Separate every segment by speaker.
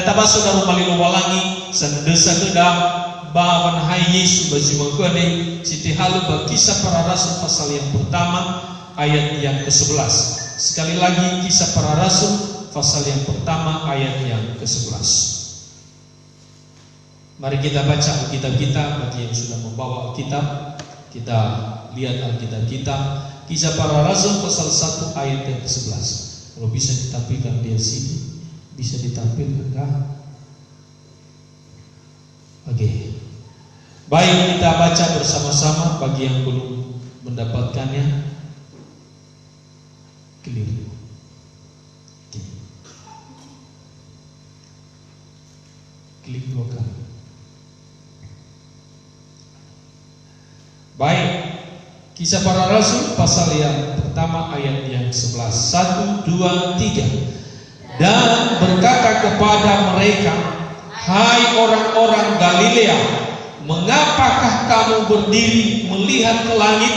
Speaker 1: Nataba saudara malilo walangi sandesa kedam bawan hai Yesus baju mengkode siti halu Kisah Para Rasul pasal yang pertama ayat yang ke-11. Sekali lagi Kisah Para Rasul pasal yang pertama ayat yang ke-11. Mari kita baca Alkitab kita. Bagi yang sudah membawa Alkitab, kita lihat Alkitab kita. Kisah Para Rasul pasal 1 ayat yang ke-11. Kalau bisa ditampilkan di sini, bisa ditampilkan kah? Oke. Baik, kita baca bersama-sama. Bagi yang belum mendapatkannya, keliru. Klik 2 kali. Baik, Kisah Para Rasul pasal yang pertama ayat yang 11. 1, 2, 3. Dan berkata kepada mereka, hai orang-orang Galilea, mengapakah kamu berdiri melihat ke langit?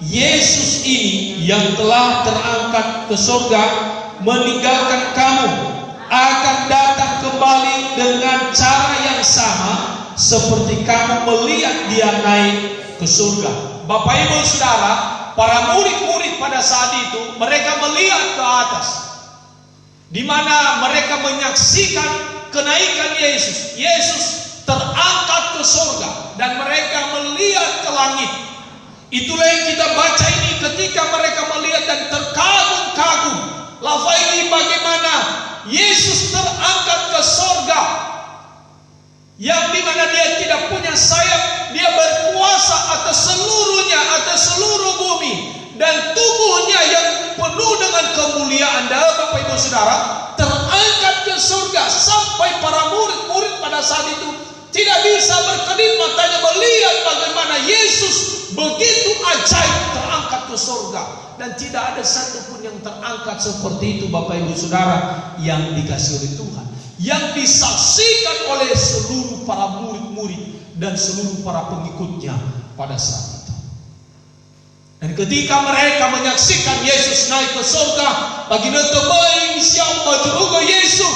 Speaker 1: Yesus ini yang telah terangkat ke surga meninggalkan kamu akan datang kembali dengan cara yang sama seperti kamu melihat dia naik ke surga. Bapak Ibu Saudara, para murid-murid pada saat itu mereka melihat ke atas, di mana mereka menyaksikan kenaikan Yesus. Yesus terangkat ke surga dan mereka melihat ke langit. Itulah yang kita baca ini ketika mereka melihat dan terkagum-kagum. Lafaz ini bagaimana Yesus terangkat ke surga, yang dimana dia tidak punya sayap, dia berkuasa atas seluruhnya, atas seluruh bumi, dan tubuhnya yang penuh dengan kemuliaan. Dan Bapak Ibu Saudara, terangkat ke surga sampai para murid-murid pada saat itu tidak bisa berkedip matanya melihat bagaimana Yesus begitu ajaib terangkat ke surga. Dan tidak ada satupun yang terangkat seperti itu Bapak Ibu Saudara yang dikasih oleh Tuhan, yang disaksikan oleh seluruh para murid-murid dan seluruh para pengikutnya pada saat itu. Dan ketika mereka menyaksikan Yesus naik ke surga, bagi netebaing siapa juga Yesus,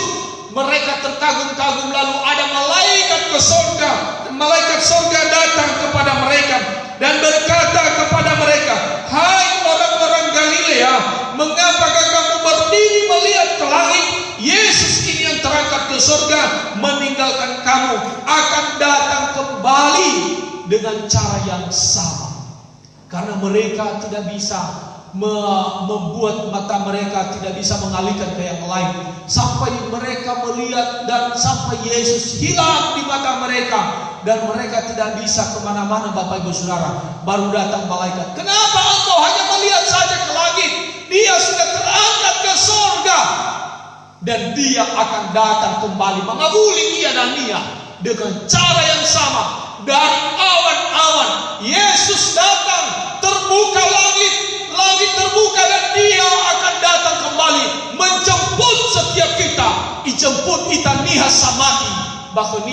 Speaker 1: mereka terkagum-kagum. Lalu ada malaikat ke surga, malaikat surga datang kepada mereka dan berkata kepada mereka, hai orang-orang Galilea, mengapakah kamu berdiri melihat ke langit? Yesus ini yang terangkat ke surga meninggalkan kamu akan datang kembali dengan cara yang sama. Karena mereka tidak bisa membuat mata mereka tidak bisa mengalihkan ke yang lain, sampai mereka melihat dan sampai Yesus hilang di mata mereka, dan mereka tidak bisa kemana-mana. Bapak Ibu Saudara, baru datang malaikat. Kenapa engkau hanya melihat saja ke langit? Dia sudah terangkat ke surga dan dia akan datang kembali mengabuli ia dan dia dengan cara yang sama. Dari awan-awan Yesus datang, terbuka langit terbuka, dan dia akan datang kembali menjemput setiap kita, dijemput kita niha samati. Bahkan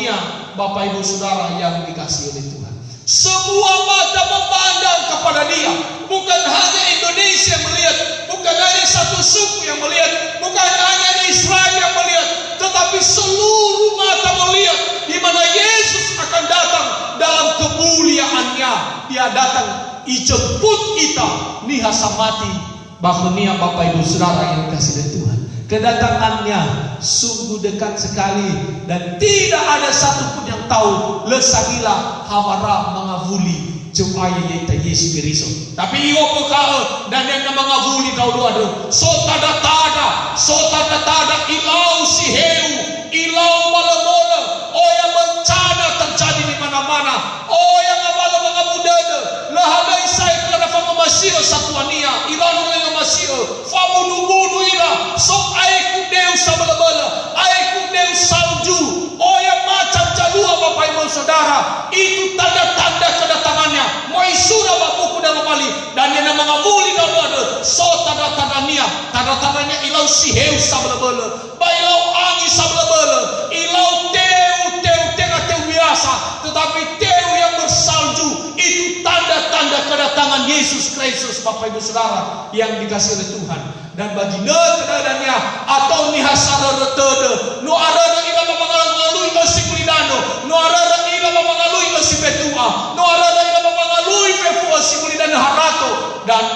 Speaker 1: Bapak Ibu Saudara yang dikasihi oleh Tuhan, semua mata memandang kepada dia. Bukan hanya Indonesia yang melihat, bukan hanya satu suku yang melihat, bukan hanya Israel yang melihat, tetapi seluruh mata melihat di mana Yesus akan datang dalam kemuliaannya. Dia datang dijemput kita niha samati. Bahkan Bapak Ibu Saudara yang dikasihi oleh Tuhan, kedatangannya sungguh dekat sekali, dan tidak ada satupun yang tahu lesagila hawara mengavuli jumaya yaitu Yesus Kristus. Tapi iyo bekal dan yang mengavuli tahu-tahu so tada ilau siheu ilau mala-mala. Oh yang bencana terjadi di mana-mana. Oh yang abala mengabudada lahadai saya kepada fama masih satuania ilanu yang masih famudu ira sok aiku deus sabala-bala aiku deus salju. Oh yang macam jalua Bapak Ibu Saudara, itu tanda-tanda kedatangannya. Moisura bapuku dalam bali dan yang mengabuli dalam so tanda-tandanya ilau siheu sabala-bala bailau angin sabala-bala ilau teu biasa, tetapi teu yang bersalju. Itu tanda-tanda kedatangan Yesus Kristus Bapak Ibu Saudara yang dikasihi oleh Tuhan. Dan bagi netedannya atau nihasara retede nu arana ila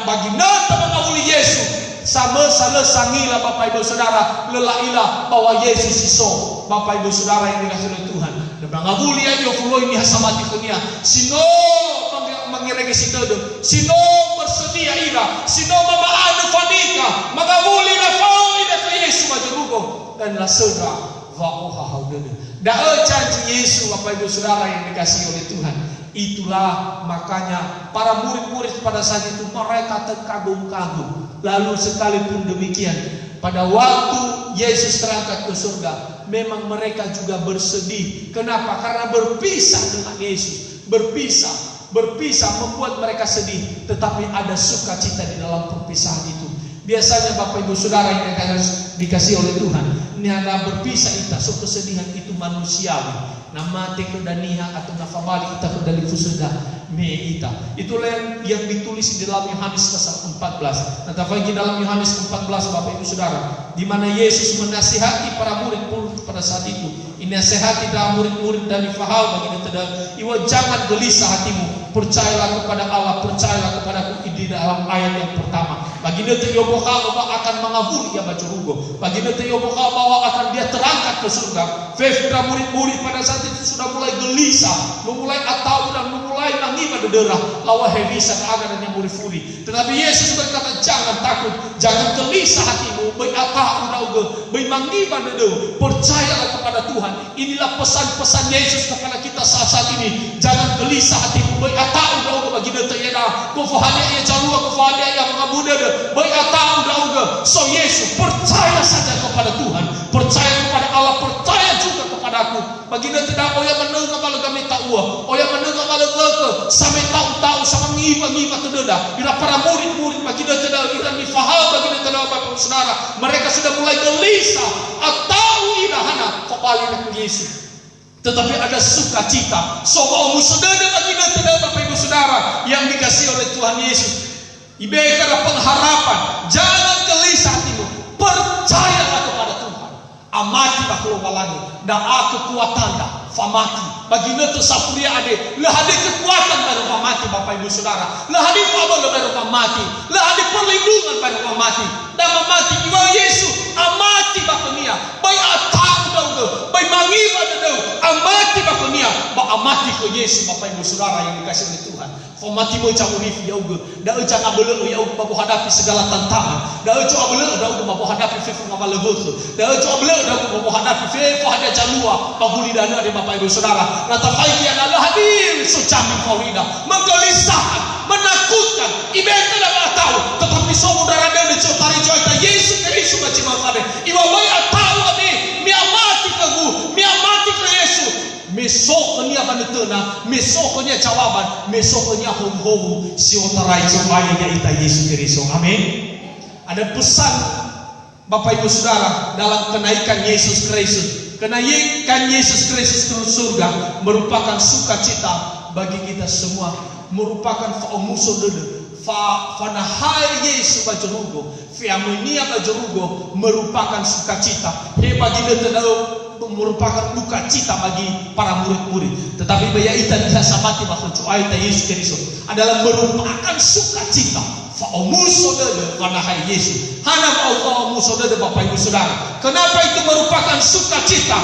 Speaker 1: bagi nata mengawuli Yesus sama salah sangilah Bapak Ibu Saudara lelailah bahwa Yesus iso Bapak Ibu Saudara yang dikasih oleh Tuhan dan mengawuli aja fulo ini hasamati kenia sino mengirege sitodo sino bersedia ira sino mamaanu fanika mengawuli na faida ke Yesus majurugo dan la sedra wa'uha haudede daa janji Yesus Bapak Ibu Saudara yang dikasih oleh Tuhan. Itulah makanya para murid-murid pada saat itu mereka terkagum-kagum. Lalu sekalipun demikian pada waktu Yesus terangkat ke surga memang mereka juga bersedih. Kenapa? Karena berpisah dengan Yesus. Berpisah membuat mereka sedih. Tetapi ada sukacita di dalam perpisahan itu. Biasanya Bapak Ibu Saudara yang dikasih oleh Tuhan, ini ada berpisah itu, so kesedihan itu manusiawi. Nama tekudaniha atau nafamali ita kedali fusuda me ita. Itulah yang ditulis di dalam Yohanes pasal 14. Nah, tapi di dalam Yohanes 14 Bapak Ibu Saudara, di mana Yesus menasihati para murid-murid pada saat itu. Ini nasihati dalam murid-murid dan faham bagi kita iwa jangan gelisah hatimu. Percayalah kepada Allah, percayalah kepadaku di dalam ayat yang pertama. Bagi dia teryoboha bahwa akan mengabuli ya bacurugo. Bagi dia teryoboha bahwa akan dia terangkat ke surga. Fefra murid-murid pada saat itu sudah mulai gelisah, memulai atau dan memulai nangima derah. Lawa hebisa agar dan murid-murid. Tetapi Yesus berkata jangan takut, jangan gelisah hatimu. Baik atau udah baik mangima derah. Percayalah kepada Tuhan. Inilah pesan-pesan Yesus kepada kita saat ini. Jangan gelisah hatimu. Baik atau udah bagi dia terjadi. Kufahnya ia jalur, kufahnya ia mengabuda. Baik atau udah so Yesus percaya saja kepada Tuhan, percaya kepada Allah, percaya juga kepada aku. Bagi dia tidak oh yang mendengar kalau kami tak uah, oh yang mendengar kalau ke sampai tahu-tahu sama ngiba terdedah. Bila para murid-murid bagi dia tidak kita difaham bagi dia tidak Bapak Saudara, mereka sudah mulai gelisah atau idahana kembali ke Yesus. Tetapi ada sukacita. Soal musodada bagi dia tidak Bapak Ibu Saudara yang dikasih oleh Tuhan Yesus. Ibekara pengharapan, jangan gelisah hatimu, percayalah kepada Tuhan. Amati bakul walangi, dan aku kuat tanda, famati. Bagi netu sapuria ade, lehadi kekuatan baru famati Bapak Ibu Saudara, lehadi fabel baru famati, lehadi perlindungan baru famati. Dan mamati iwa Yesus, amati bakunia, baik atau dauge, baik mangiba dauge, amati bakunia, ba amati ke Yesus Bapak Ibu Saudara yang dikasih oleh Tuhan. Famati mo cang urif yauge, da ucang abeleu yauge babu hadapi segala tantangan, da ucang abeleu dauge babu hadapi fefu ngabaleugeus, da ucang abeleu dauge babu hadapi fefu hada jalua baguli dana de Bapak Ibu Saudara. Na tafai dia adalah hadir sucamin faurida, menggelisahkan, menakutkan, ibeka dah tahu, tetapi saudara dan dicotari coita Yesus Kristus macam mana? Iwa boy tahu kami, miamati kagu, miamati ke Yesus. Mesoknya banetena, mesoknya jawaban, mesoknya hom-hom si otarai supaya ita Yesus Kristus. Amin. Ada pesan Bapak Ibu Saudara dalam kenaikan Yesus Kristus. Kenaikan Yesus Kristus ke surga merupakan sukacita bagi kita semua, merupakan fa'omusodede. Fanahai Yesus bajurugo, fiamunia bajurugo merupakan sukacita. Bagi dia merupakan duka cita bagi para murid-murid. Tetapi baya ita bisa sabati bahwa cuaita Yesus Kristus adalah merupakan sukacita. Fa'omusodede fanahai Yesus. Hanam fa'omusodede Bapak Ibu Saudara. Kenapa itu merupakan sukacita?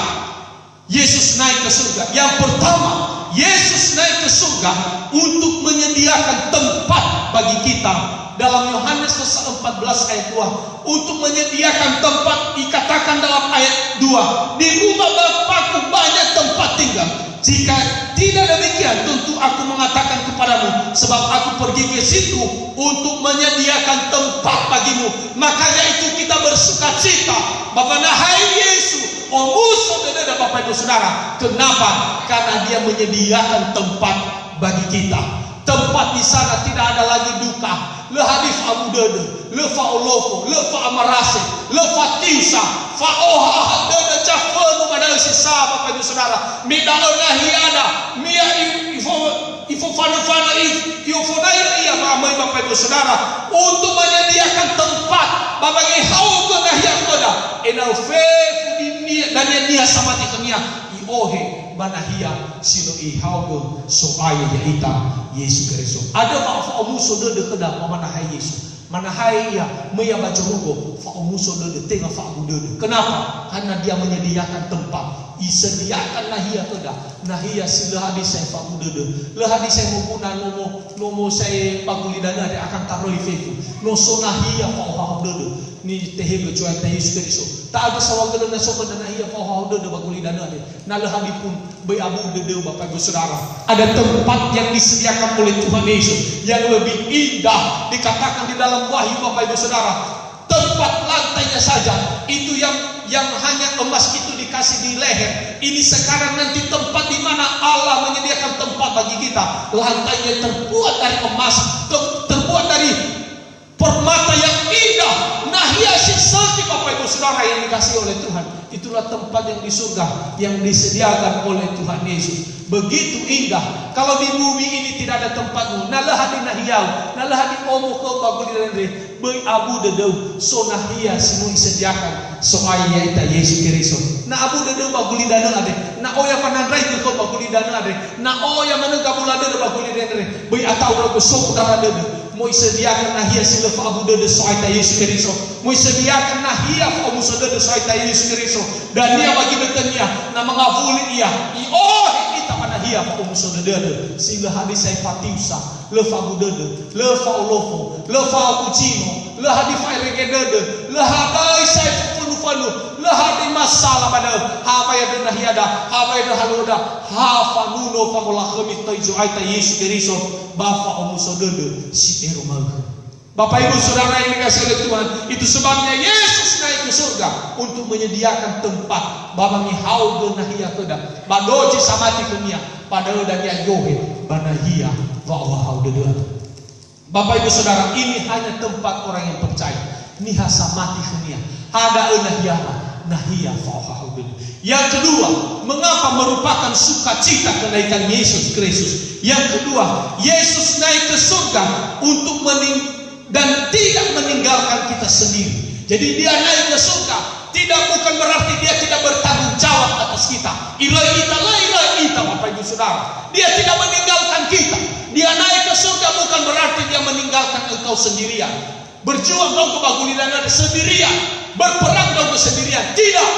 Speaker 1: Yesus naik ke surga. Yang pertama, Yesus naik ke surga untuk menyediakan tempat bagi kita. Dalam Yohanes pasal 14 ayat 2, untuk menyediakan tempat dikatakan dalam ayat 2, di rumah Bapakku banyak tempat tinggal. Jika tidak demikian, tentu aku mengatakan kepadamu, sebab aku pergi ke situ untuk menyediakan tempat bagimu. Makanya itu kita bersukacita. Bapak nahai Yesus, musuh dan Bapak Ibu Saudara. Kenapa? Karena dia menyediakan tempat bagi kita. Tempat di sana tidak ada lagi duka. Le hadif amudede, le faolofo, le fa amarase, le fatisa, faoha hadede cafenu pada sisa Bapak Ibu Saudara. Midalo nahiana, mia ifo fana ifonaira iya mamai Bapak Ibu Saudara untuk menyediakan tempat bagi hau ke nahian koda. Enau fefu dan nia sama tikenia iohe banahia sino ihaugo so aya ya ita Yesus Kristus. Ada fa omuso de kedak manahai Yesus. Manahai ya meya bajurugo fa omuso de tengah fa de. Kenapa? Karena dia menyediakan tempat. Isediakan nahia kedak. Nahia sila hadis saya fa de. Le hadis saya muguna nomo saya pagulidana de akan taroi fefu. No so nahia fa de. Ni tehego cuai teh Yesus Kristus. Tak ada sawagana na sopan dan nahia fa de bagulidana de. Na le hadis pun be abu de Bapak Ibu Saudara. Ada tempat yang disediakan oleh Tuhan Yesus yang lebih indah, dikatakan di dalam Wahyu Bapak Ibu Saudara. Tempat lantainya saja itu yang hanya emas itu dikasih di leher. Ini sekarang nanti tempat di mana Allah menyediakan tempat bagi kita. Lantainya terbuat dari emas, terbuat dari permata yang indah. Nah, hiasi seperti Bapak Ibu Saudara yang dikasih oleh Tuhan. Itulah tempat yang di surga yang disediakan oleh Tuhan Yesus. Begitu indah. Kalau di bumi ini tidak ada tempatmu. Nalah hadi nahiyau, nalah hadi omo kau baguli dendre, bei abu dedeu, so nahia simu disediakan. So ayah ita Yesus Kristus. Na abu dedeu baguli dana ade. Na oya panandrai kau baguli dana ade. Na oya mana kabulada baguli dendre. Bei atau ragu so udara dede. Mau sediakan nahia sila fa abu dede so ayah Yesus Kristus. Mau sediakan nahia fa abu so dede so ayah Yesus Kristus. Dan dia bagi dekatnya, na mengavuli ia. Manahia fa umuso dede sehingga hadis saya fatiusa le fa budede le fa olofo le fa kucino le hadis fa regedede le hadai saya fulu le hadis masalah pada ha ya nahiada ha ya haluda ha fa nuno fa mulakhmi taizu aita Yesus Kristus ba fa umuso dede si eromag. Bapak Ibu Saudara yang dikasih oleh Tuhan, itu sebabnya Yesus naik ke surga untuk menyediakan tempat. Babami hau nahia keda, badoji samati kemia, pada dan yohe banahia wa hau dedua. Bapak Ibu Saudara, ini hanya tempat orang yang percaya. Niha samati kemia, ada nahia wa hau dedua. Yang kedua, mengapa merupakan sukacita kenaikan Yesus Kristus? Yang kedua, Yesus naik ke surga untuk dan tidak meninggalkan kita sendiri. Jadi dia naik ke surga bukan berarti dia tidak bertanggung jawab atas kita. Ilai ita Bapak Ibu Saudara. Dia tidak meninggalkan kita. Dia naik ke surga bukan berarti dia meninggalkan engkau sendirian. Berjuang kau ke bagulidana sendirian, berperang kau sendirian. Tidak.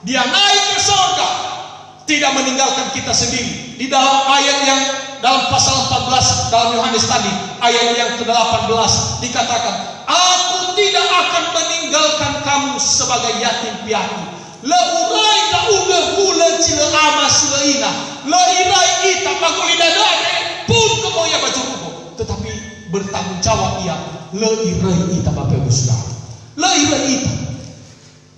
Speaker 1: Dia naik ke surga tidak meninggalkan kita sendiri. Di dalam ayat yang dalam pasal 14 dalam Yohanes tadi, ayat yang ke-18 dikatakan, aku tidak akan meninggalkan kamu sebagai yatim piatu. La urai ka uga hula cila ama silaina. La irai ita bagulidana pun kemoya bajurugo. Tetapi bertanggung jawab ia. La irai ita Bapak Ibu Saudara. La irai ita.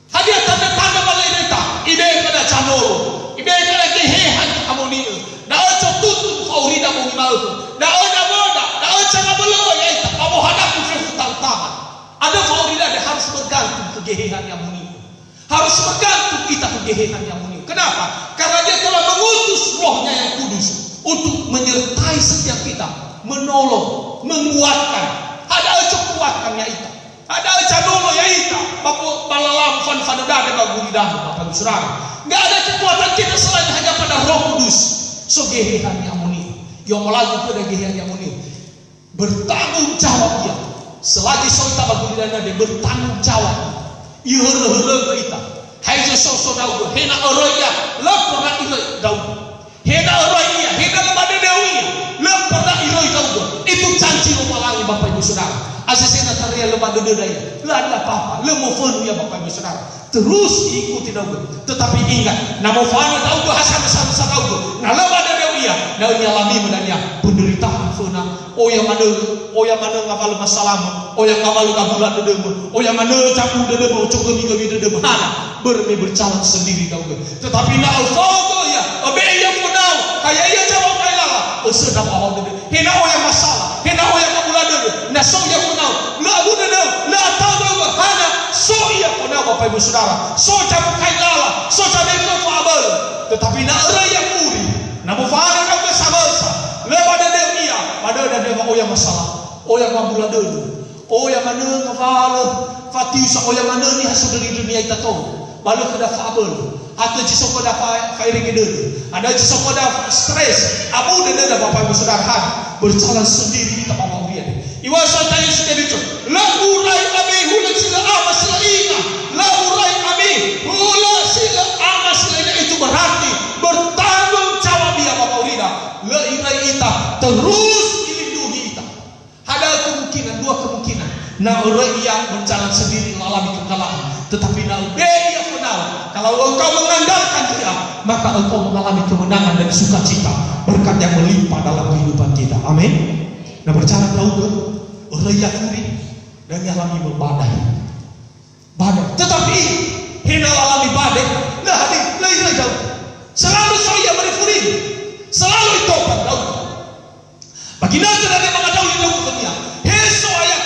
Speaker 1: Hadiah tanda-tanda balai ita. Ide kada canoro. Ide kada gehehan amoni. Na ocho tutun faurida mo gimauto. Na ona moda, na ocho na belo ya ita. Amo hadapu sa tantangan. Ada faurida dia harus bergantung kegehehan yang muni. Harus bergantung kita kegehehan yang muni. Kenapa? Karena dia telah mengutus rohnya yang kudus untuk menyertai setiap kita, menolong, menguatkan. Ada ocho kuatkannya ita. Ada ocho dulu ya ita. Bapak balalam fan fanada bagulidana Bapak Saudara. Enggak ada kekuatan kita selain hanya pada Roh Kudus. So gehehan yang muni, yang melagu pada gehehan yang muni, bertanggung jawab dia. Selagi soita bagulidana dia bertanggung jawab. Ia hera kita. Hai so daud, hena oroya, lepona iloi daud. Hena oroya, hena pada dewi, lepona iloi daud. Itu janji memelangi Bapak Ibu Saudara. Asesena taria lemah dedaya, la ada apa-apa, lemo fonu ya Bapak Ibu Saudara. Terus ikuti daud. Tetapi ingat, namo fana daud hasan daud. Na lemah dedaya, na nyalami menanya penderitaan fona. Oh yang mana ngapal masalah, oh yang ngapal kabulan dedemu, oh yang mana campur dedemu, cukup minggu dedemu. Hana berjalan sendiri daud. Tetapi na alfago ya, abe yang menau, kayak ia jawab kailala. Sedap awal dede. Hena oh yang masalah, hena oh yang kabulan dede. Na so yang menau, la abu dede, la tahu hana so ia menau Bapak Ibu Saudara. So jawab kailala, so jawab kefabel. Tetapi na raya muri, na mufana kau kesabarsa. Lepas dede ia, pada dede oh yang masalah, oh yang kabulan dede. Oh yang mana ngafal, fatisa oh yang mana ni hasil dari dunia kita tahu.
Speaker 2: balu kada fabel atau jisoko da fairing ide ada jisoko da stres abu dana Bapak Ibu Saudara berjalan sendiri kita bawa dia iwa santai sudah itu la urai abi hula sila ama sila ina la urai abi hula sila ama sila ina itu berarti bertanggung jawab dia Bapak Urida la irai ita terus dilindungi ita ada kemungkinan dua kemungkinan na orang yang berjalan sendiri mengalami kekalahan tetapi na dia kenal kalau engkau mengandalkan dia maka engkau mengalami kemenangan dan sukacita berkat yang melimpah dalam kehidupan kita amin. Nah berjalan Daud orang Yahudi dan alami badai tetapi hina alami badai nah hadir lain Daud selalu saya berifuri selalu tobat Daud bagi nanti dari mengadau Daud dunia heso ayat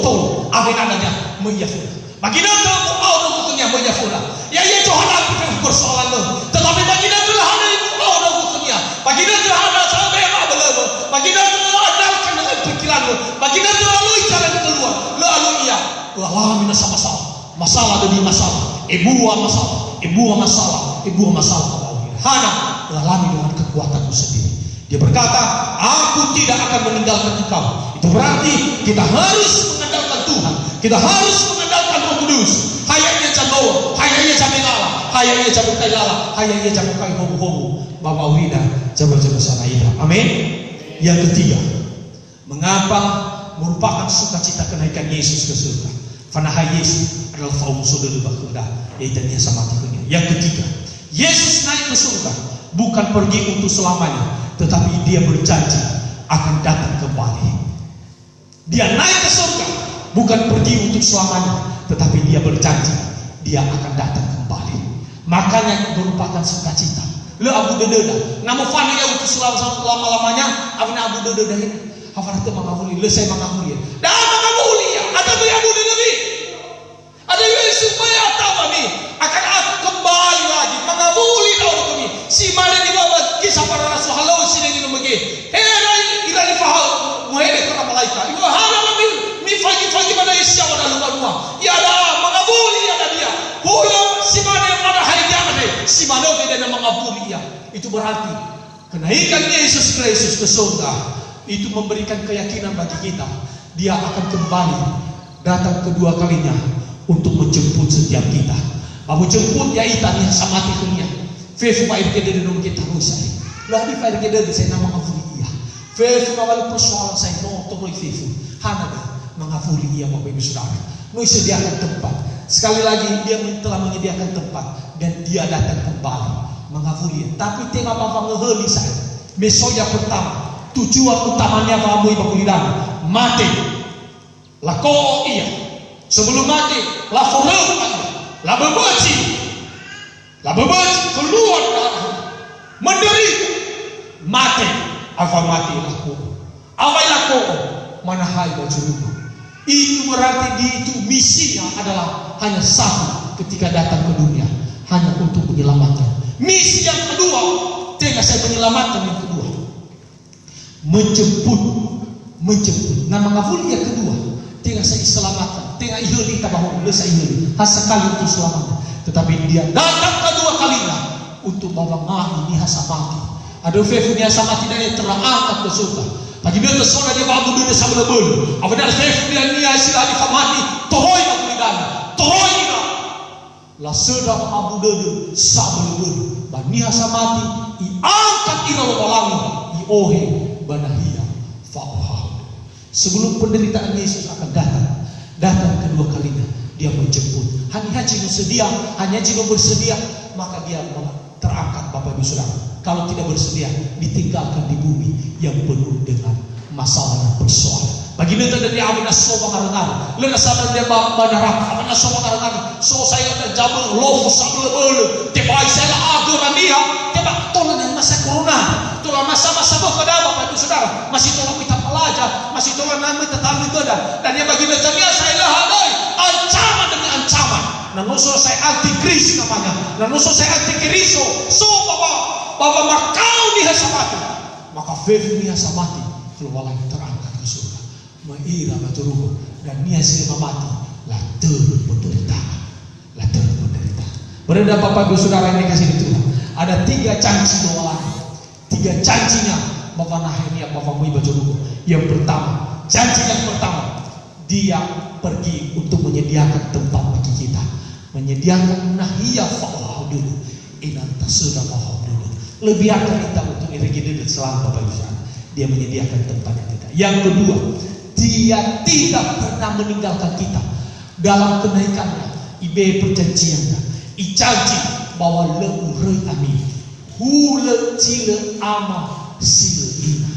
Speaker 2: tol amin adanya menyafura bagi nanti mau Daud dunia menyafura ya Tuhan aku persoalan lo tetapi bagi nanti lah ada mau Daud dunia bagi nanti ada sampai apa belum bagi nanti andalkan dengan pikiran lo bagi nanti lalu jalan keluar lalu ia alami masalah demi masalah ibu masalah hana alami dengan kekuatanmu sendiri. Dia berkata, aku tidak akan meninggalkan engkau. Itu berarti kita harus mengandalkan Tuhan. Kita harus mengandalkan Roh Kudus. Hayanya jagoa, hayanya jamengala, hayanya jabukailala, hayanya jabukai hobu-hobu. Bapak Wida, jabu-jabu sana ida. Amin. Yang ketiga, mengapa merupakan sukacita kenaikan Yesus ke surga? Fanahai Yesus adalah faum sodul bakuda, yaitu dia sama tikunya. Yang ketiga, Yesus naik ke surga bukan pergi untuk selamanya, tetapi dia berjanji akan datang kembali. Dia naik ke surga bukan pergi untuk selamanya, tetapi dia berjanji dia akan datang kembali. Makanya merupakan sukacita. Le abu dededa, namu fani ya untuk selama-lamanya, abna abu dededa ini. Hafarate mangabuli, le saya mangabuli. Dah mangabuli ya, ada tu abu dededa. Ada yang supaya tahu ni akan aku kembali lagi mengabuli tahu kami. Si mana di bawah kisah para rasul halau sini ni nombagi. Hei ira ni faham muhede kena malaikat. Ibu hala kami mi fagi mana isya pada luar. Ya dah mengabuli ada dia. Pulang si mana yang ada hari dia ada. Si mana dia nak mengabuli ya. Itu berarti kenaikan Yesus Kristus ke surga itu memberikan keyakinan bagi kita. Dia akan kembali datang kedua kalinya untuk menjemput setiap kita. Babu jemput ya itanya sama tikunya. Fefu pa ibke de nom kita rusai. Lah di fa ibke de saya nama ngafuli iya. Fefu kawal persoalan saya no to boy fefu. Hana mengafuli iya Bapak Ibu Saudara. Noi sediakan tempat. Sekali lagi dia telah menyediakan tempat dan dia datang kembali mengafuli. Tapi tengah Bapak ngeheli saya. Mesoya pertama, tujuan utamanya kamu Ibu Kulidan mati. Lako iya. Sebelum mati, la bebaci keluar menderita, mati, apa mati laku, mana hai baju rumah. Itu berarti itu misinya adalah hanya satu ketika datang ke dunia, hanya untuk menyelamatkan. Misi yang kedua, tengah saya menyelamatkan yang kedua, menjemput. Nah mengavuli yang kedua, tengah saya selamatkan. Tengah ihuli tabahong lesa ihuli hasekali untuk selamat, tetapi dia datang kedua kalinya untuk membangun ini hasamati. Ada fefu ni hasamati dan terangkat ke surga. Bagi dia tersoda dia babu dia sama lebel. Apa dah fefu dia ni hasil di famati tohoi nak kulidan, tohoi ina. La sedap abu dia sama lebel. Bani hasamati iangkat ina walangi iohe banahia fa'oha. Sebelum penderitaan Yesus akan datang kedua kalinya dia menjemput. Hanya jika bersedia maka dia terangkat Bapak Ibu Saudara. Kalau tidak bersedia ditinggalkan di bumi yang penuh dengan masalah dan persoalan. Bagi kita dari awal naso bangarangan, lena sadar dia banarap, awal naso bangarangan. So saya ada jabul lofu sabul bulu, tiba saya aguran dia, tiba tolong yang masa corona, tolong masa-masa berkada Bapak Ibu Saudara, masih tolong kita pelajar, masih tolong nama tetangga kita, dan yang bagi kita saya lahadai ancaman demi ancaman. Nanuso saya antikris namanya, nanuso saya antikriso. So Bapak makau ni hasamati, maka fefu ni hasamati keluar terangkat ke surga. Maira baturuh dan nia sila mati lah terus menderita. Berada Bapak Ibu Saudara yang dikasih Tuhan, ada 3 janji doa, 3 janjinya Bapak Nehemia, Bapak Ibu Jodoh. Yang pertama, janji yang pertama, dia pergi untuk menyediakan tempat bagi kita, menyediakan nahia fa'al dulu, inanta sudah fa'al dulu. Lebih akan kita untuk irigidin selalu Bapak Ibu Saudara. Dia menyediakan tempat kita. Yang kedua, dia tidak pernah meninggalkan kita dalam kenaikannya. Ibe perjanjiannya, ijanji bahwa leureui ami, hule cile ama sileina,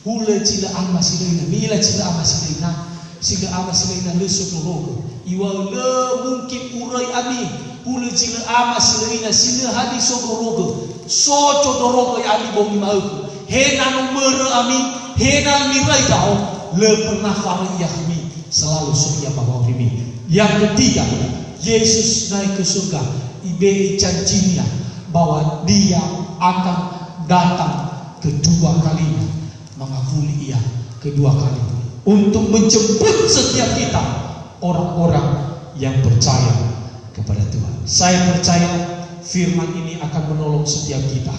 Speaker 2: hule cile ama sileina, mila cile ama sileina, sile ama sileina lesuk rogo. Iwa le mungkin urai ami, hule cile ama sileina, sile hadi sodorogo, so codorogo ami bau imauku. Hena nomor ami, hena mirai kau, le pernah fariyah mi, selalu suya bawa mi. Yang ketiga, Yesus naik ke surga, ibe janjinya bahwa dia akan datang kedua kalinya, mengakui ia kedua kali untuk menjemput setiap kita orang-orang yang percaya kepada Tuhan. Saya percaya firman ini akan menolong setiap kita.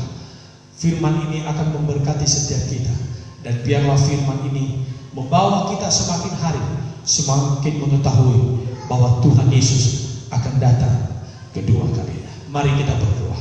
Speaker 2: Firman ini akan memberkati setiap kita, dan biarlah firman ini membawa kita semakin hari semakin mengetahui bahwa Tuhan Yesus akan datang kedua kalinya. Mari kita berdoa.